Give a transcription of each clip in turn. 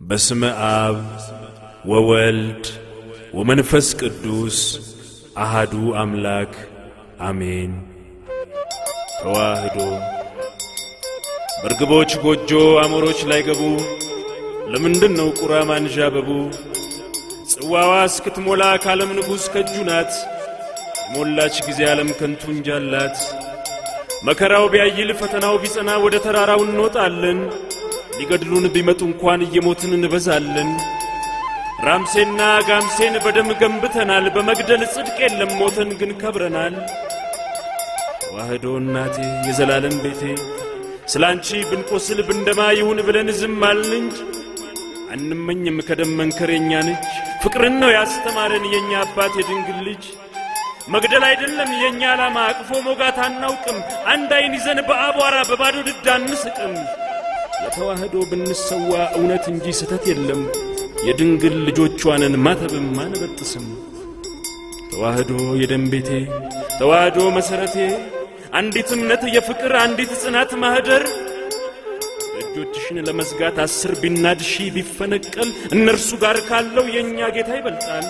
በስመ አብ ወወልድ ወመንፈስ ቅዱስ አሐዱ አምላክ አሜን። ተዋህዶ በርግቦች ጎጆ አሞሮች ላይ ገቡ። ለምንድነው ቁራ ማንዣበቡ? ጽዋዋ እስክትሞላ ካለም ንጉሥ ከእጁ ናት። ሞላች ጊዜ ዓለም ከንቱ እንጃላት። መከራው ቢያይል ፈተናው ቢጸና ወደ ተራራው እንወጣለን። ሊገድሉን ቢመጡ እንኳን እየሞትን እንበዛለን። ራምሴና ጋምሴን በደም ገንብተናል። በመግደል ጽድቅ የለም ሞተን ግን ከብረናል። ተዋህዶ እናቴ የዘላለም ቤቴ ስላንቺ ብንቆስል ብንደማ ይሁን ብለን ዝም አልን እንጂ አንመኝም ከደም መንከር የኛን እጅ። ፍቅርን ነው ያስተማረን የኛ አባት የድንግል ልጅ። መግደል አይደለም የኛ ዓላማ አቅፎ ሞጋት አናውቅም። አንድ አይን ይዘን በአቧራ በባዶ ድድ አንስቅም። ለተዋህዶ ብንሰዋ እውነት እንጂ ስተት የለም። የድንግል ልጆቿንን ማተብም አንበጥስም። ተዋህዶ የደም ቤቴ ተዋህዶ መሰረቴ አንዲት እምነት የፍቅር አንዲት ጽናት ማህደር። እጆችሽን ለመዝጋት 10 ቢናድሺ ቢፈነቀል እነርሱ ጋር ካለው የኛ ጌታ ይበልጣል።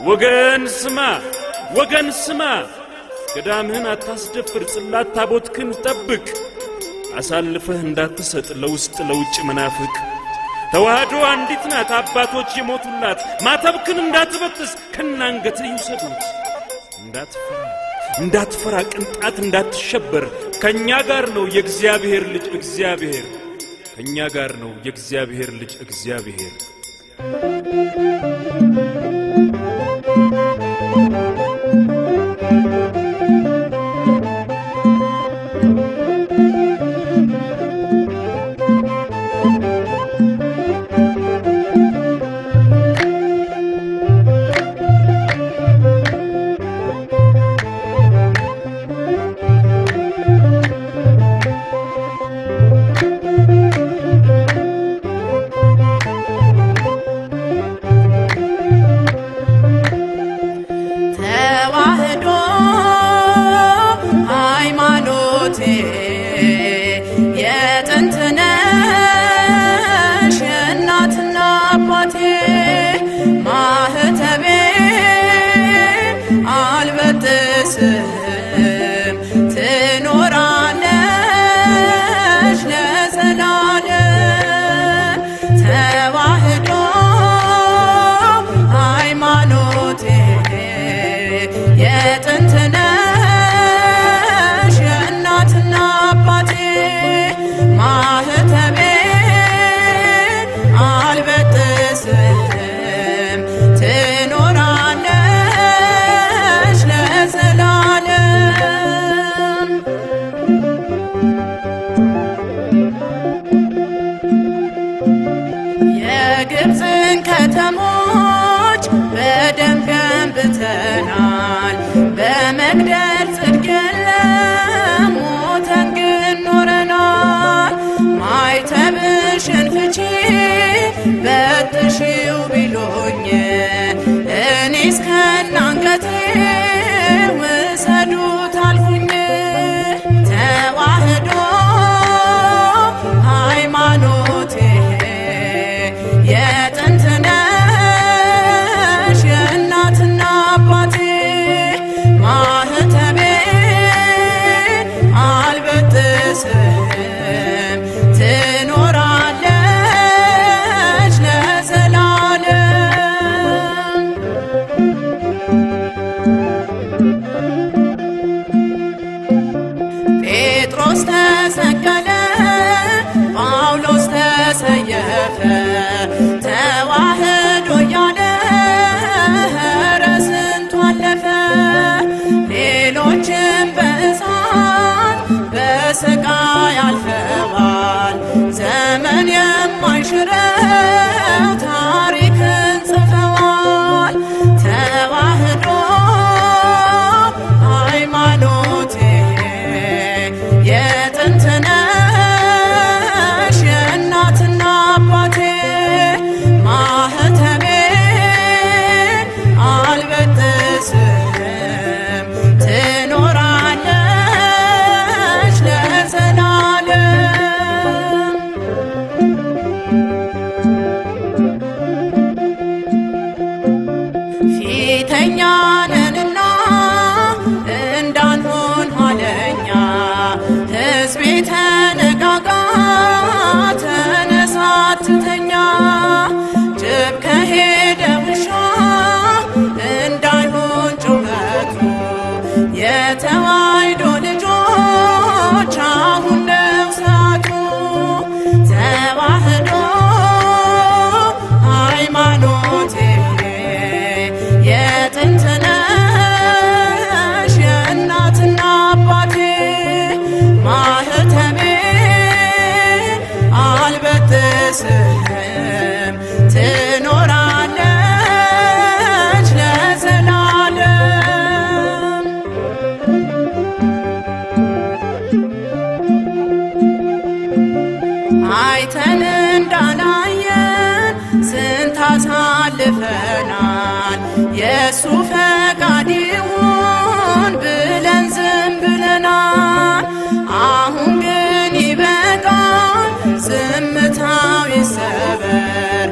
ወገን ስማ ወገን ስማ ገዳምህን አታስደፍር ጽላት ታቦትክን ጠብቅ። አሳልፈህ እንዳትሰጥ ለውስጥ ለውጭ መናፍቅ። ተዋህዶ አንዲት ናት አባቶች የሞቱላት። ማተብክን እንዳትበጥስ ከናንገት ይውሰዱት። እንዳትፈራ ቅንጣት እንዳትሸበር። ከኛ ጋር ነው የእግዚአብሔር ልጅ እግዚአብሔር። ከኛ ጋር ነው የእግዚአብሔር ልጅ እግዚአብሔር። የግብፅን ከተሞች በደም ገንብተናል። በመግደል ጽድቅ የለም ሞተን ግን ኖረናል። ማይተብሽን ፍቺ በጥሺው ቢሉኝ እኔስ ከናንገቴ ውሰዱት አልኩኝ። ተዋህዶ ሃይማኖቴ የጥንት ነሽ የእናትና አባቴ። ማህተቤ አልበጥስም ትኖራለች ለዘላለም። ጴጥሮስ ተሰቀለ ጳውሎስ ተሰየፈ። ተዋህዶ ያለ ኧረ ስንቱ አለፈ። ሌሎችም በእሳት በስቃይ አልፈዋል። ዘመን የማይሽረው ታሪክን ጽፈዋል። ተዋህዶ ሃይማኖቴ የጥንት ነሽ የእናትና አባቴ። ማህተቤ አልበጥስም ትኖራለች ለዘላለም። ሳትተኛ ጅብ ከሄደ ውሻ እንዳይሆን ጩኸቱ የተዋሕዶ ልጆች አሁን ነው ሰዓቱ። ተዋሕዶ ሃይማኖቴ የጥንት ነሽ የእናትና አባቴ ማህተሜ አልበጥስም ትኖራለች ለዘላለም። አይተን እንዳላየን ስንት አሳልፈናል የእሱ ፈቃድ ይሁን ብለን ዝም ብለናል። አሁን ግን ይበቃል ዝምታው ይሰበር